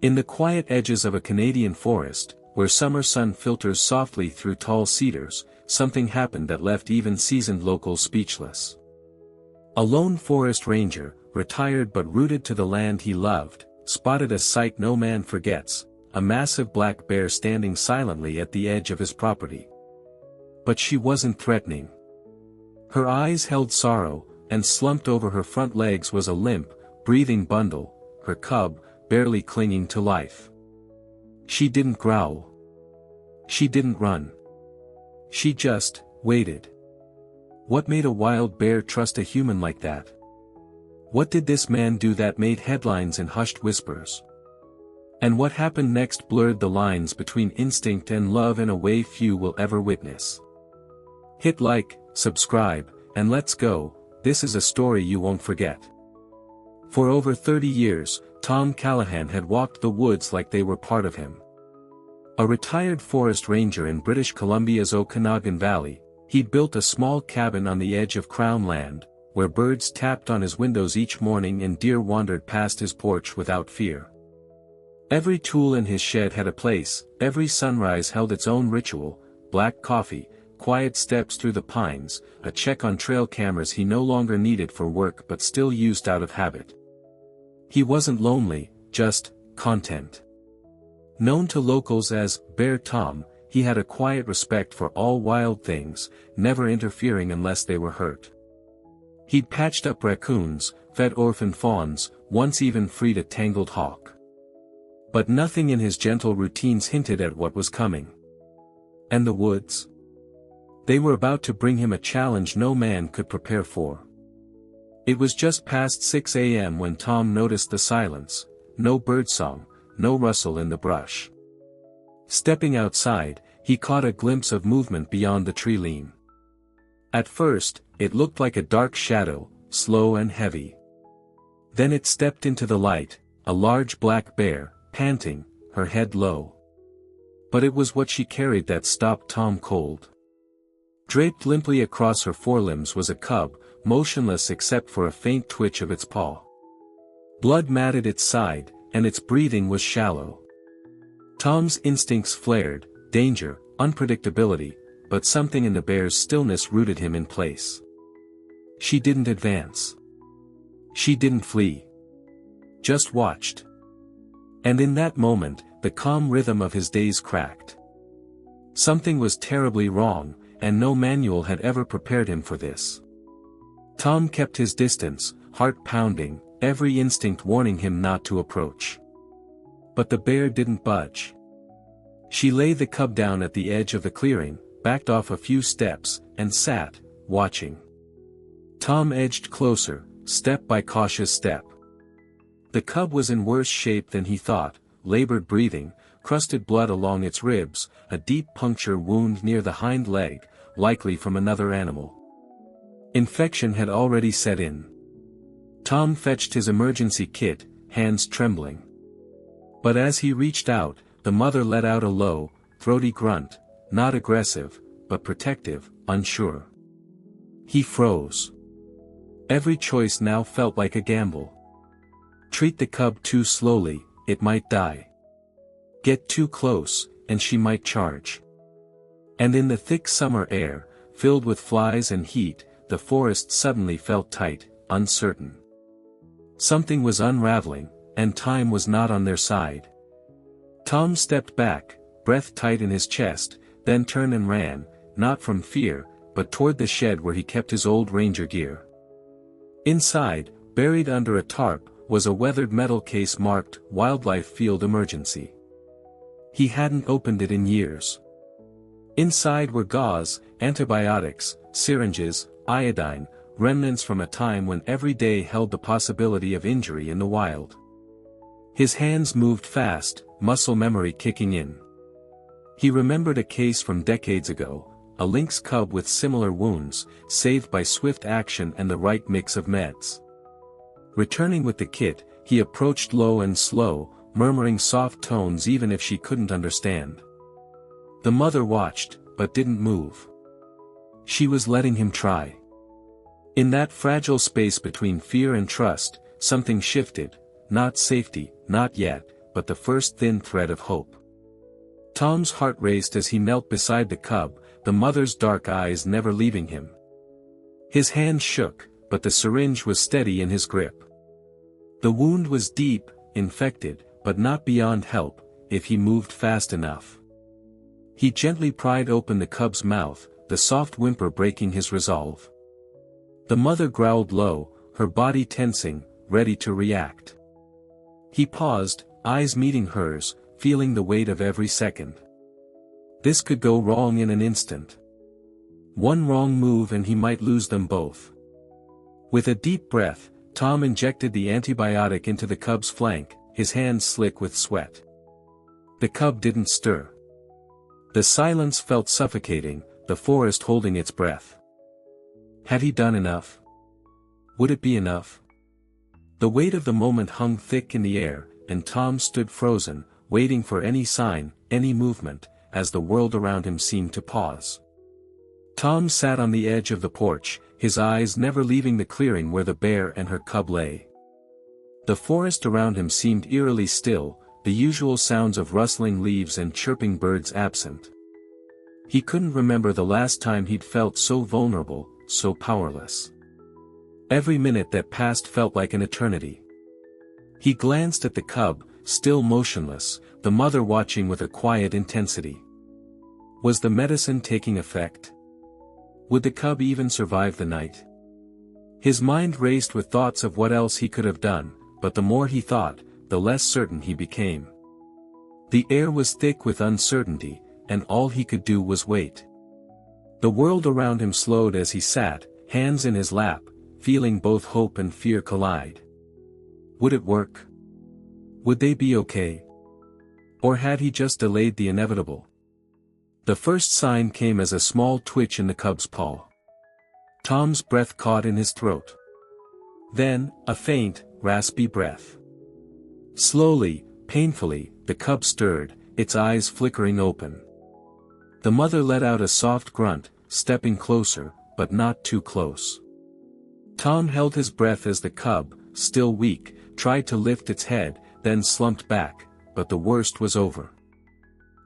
In the quiet edges of a Canadian forest, where summer sun filters softly through tall cedars, something happened that left even seasoned locals speechless. A lone forest ranger, retired but rooted to the land he loved, spotted a sight no man forgets, a massive black bear standing silently at the edge of his property. But she wasn't threatening. Her eyes held sorrow, and slumped over her front legs was a limp, breathing bundle, her cub, barely clinging to life. She didn't growl. She didn't run. She just waited. What made a wild bear trust a human like that? What did this man do that made headlines in hushed whispers? And what happened next blurred the lines between instinct and love in a way few will ever witness. Hit like, subscribe, and let's go. This is a story you won't forget. For over 30 years, Tom Callahan had walked the woods like they were part of him. A retired forest ranger in British Columbia's Okanagan Valley, he'd built a small cabin on the edge of Crown Land, where birds tapped on his windows each morning and deer wandered past his porch without fear. Every tool in his shed had a place, every sunrise held its own ritual: black coffee, quiet steps through the pines, a check on trail cameras he no longer needed for work but still used out of habit. He wasn't lonely, just content. Known to locals as Bear Tom, he had a quiet respect for all wild things, never interfering unless they were hurt. He'd patched up raccoons, fed orphan fawns, once even freed a tangled hawk. But nothing in his gentle routines hinted at what was coming. And the woods? They were about to bring him a challenge no man could prepare for. It was just past 6 a.m. when Tom noticed the silence, no birdsong, no rustle in the brush. Stepping outside, he caught a glimpse of movement beyond the tree line. At first, it looked like a dark shadow, slow and heavy. Then it stepped into the light, a large black bear, panting, her head low. But it was what she carried that stopped Tom cold. Draped limply across her forelimbs was a cub, motionless except for a faint twitch of its paw. Blood matted its side, and its breathing was shallow. Tom's instincts flared, danger, unpredictability, but something in the bear's stillness rooted him in place. She didn't advance. She didn't flee. Just watched. And in that moment, the calm rhythm of his days cracked. Something was terribly wrong, and no manual had ever prepared him for this. Tom kept his distance, heart pounding, every instinct warning him not to approach. But the bear didn't budge. She laid the cub down at the edge of the clearing, backed off a few steps, and sat, watching. Tom edged closer, step by cautious step. The cub was in worse shape than he thought, labored breathing, crusted blood along its ribs, a deep puncture wound near the hind leg, likely from another animal. Infection had already set in. Tom fetched his emergency kit, hands trembling. But as he reached out, the mother let out a low, throaty grunt, not aggressive, but protective, unsure. He froze. Every choice now felt like a gamble. Treat the cub too slowly, it might die. Get too close, and she might charge. And in the thick summer air, filled with flies and heat, the forest suddenly felt tight, uncertain. Something was unraveling, and time was not on their side. Tom stepped back, breath tight in his chest, then turned and ran, not from fear, but toward the shed where he kept his old ranger gear. Inside, buried under a tarp, was a weathered metal case marked "Wildlife Field Emergency." He hadn't opened it in years. Inside were gauze, antibiotics, syringes, iodine, remnants from a time when every day held the possibility of injury in the wild. His hands moved fast, muscle memory kicking in. He remembered a case from decades ago, a lynx cub with similar wounds, saved by swift action and the right mix of meds. Returning with the kit, he approached low and slow, murmuring soft tones even if she couldn't understand. The mother watched, but didn't move. She was letting him try. In that fragile space between fear and trust, something shifted, not safety, not yet, but the first thin thread of hope. Tom's heart raced as he knelt beside the cub, the mother's dark eyes never leaving him. His hand shook, but the syringe was steady in his grip. The wound was deep, infected, but not beyond help, if he moved fast enough. He gently pried open the cub's mouth, the soft whimper breaking his resolve. The mother growled low, her body tensing, ready to react. He paused, eyes meeting hers, feeling the weight of every second. This could go wrong in an instant. One wrong move and he might lose them both. With a deep breath, Tom injected the antibiotic into the cub's flank, his hands slick with sweat. The cub didn't stir. The silence felt suffocating, the forest holding its breath. Had he done enough? Would it be enough? The weight of the moment hung thick in the air, and Tom stood frozen, waiting for any sign, any movement, as the world around him seemed to pause. Tom sat on the edge of the porch, his eyes never leaving the clearing where the bear and her cub lay. The forest around him seemed eerily still, the usual sounds of rustling leaves and chirping birds absent. He couldn't remember the last time he'd felt so vulnerable, so powerless. Every minute that passed felt like an eternity. He glanced at the cub, still motionless, the mother watching with a quiet intensity. Was the medicine taking effect? Would the cub even survive the night? His mind raced with thoughts of what else he could have done, but the more he thought, the less certain he became. The air was thick with uncertainty, and all he could do was wait. The world around him slowed as he sat, hands in his lap, feeling both hope and fear collide. Would it work? Would they be okay? Or had he just delayed the inevitable? The first sign came as a small twitch in the cub's paw. Tom's breath caught in his throat. Then, a faint, raspy breath. Slowly, painfully, the cub stirred, its eyes flickering open. The mother let out a soft grunt, stepping closer, but not too close. Tom held his breath as the cub, still weak, tried to lift its head, then slumped back, but the worst was over.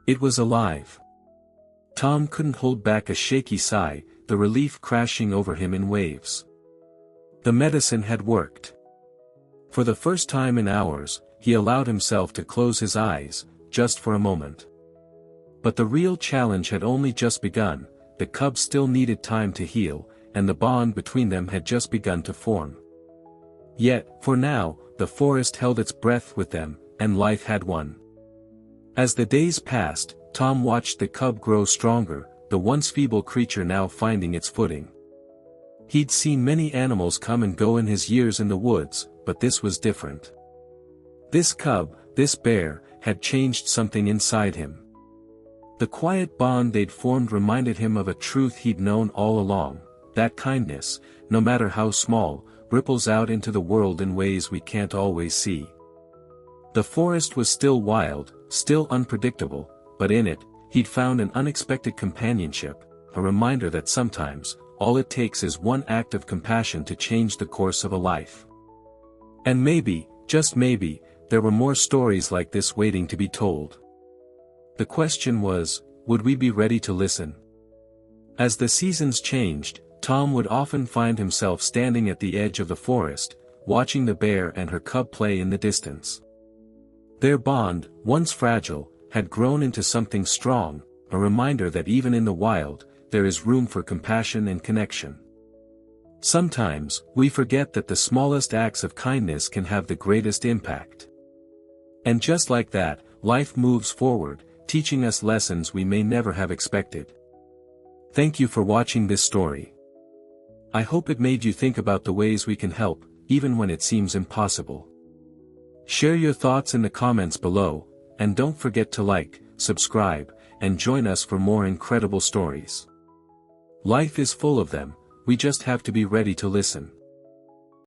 It was alive. Tom couldn't hold back a shaky sigh, the relief crashing over him in waves. The medicine had worked. For the first time in hours, he allowed himself to close his eyes, just for a moment. But the real challenge had only just begun, the cub still needed time to heal, and the bond between them had just begun to form. Yet, for now, the forest held its breath with them, and life had won. As the days passed, Tom watched the cub grow stronger, the once feeble creature now finding its footing. He'd seen many animals come and go in his years in the woods, but this was different. This cub, this bear, had changed something inside him. The quiet bond they'd formed reminded him of a truth he'd known all along, that kindness, no matter how small, ripples out into the world in ways we can't always see. The forest was still wild, still unpredictable, but in it, he'd found an unexpected companionship, a reminder that sometimes, all it takes is one act of compassion to change the course of a life. And maybe, just maybe, there were more stories like this waiting to be told. The question was, would we be ready to listen? As the seasons changed, Tom would often find himself standing at the edge of the forest, watching the bear and her cub play in the distance. Their bond, once fragile, had grown into something strong, a reminder that even in the wild, there is room for compassion and connection. Sometimes, we forget that the smallest acts of kindness can have the greatest impact. And just like that, life moves forward, teaching us lessons we may never have expected. Thank you for watching this story. I hope it made you think about the ways we can help, even when it seems impossible. Share your thoughts in the comments below, and don't forget to like, subscribe, and join us for more incredible stories. Life is full of them, we just have to be ready to listen.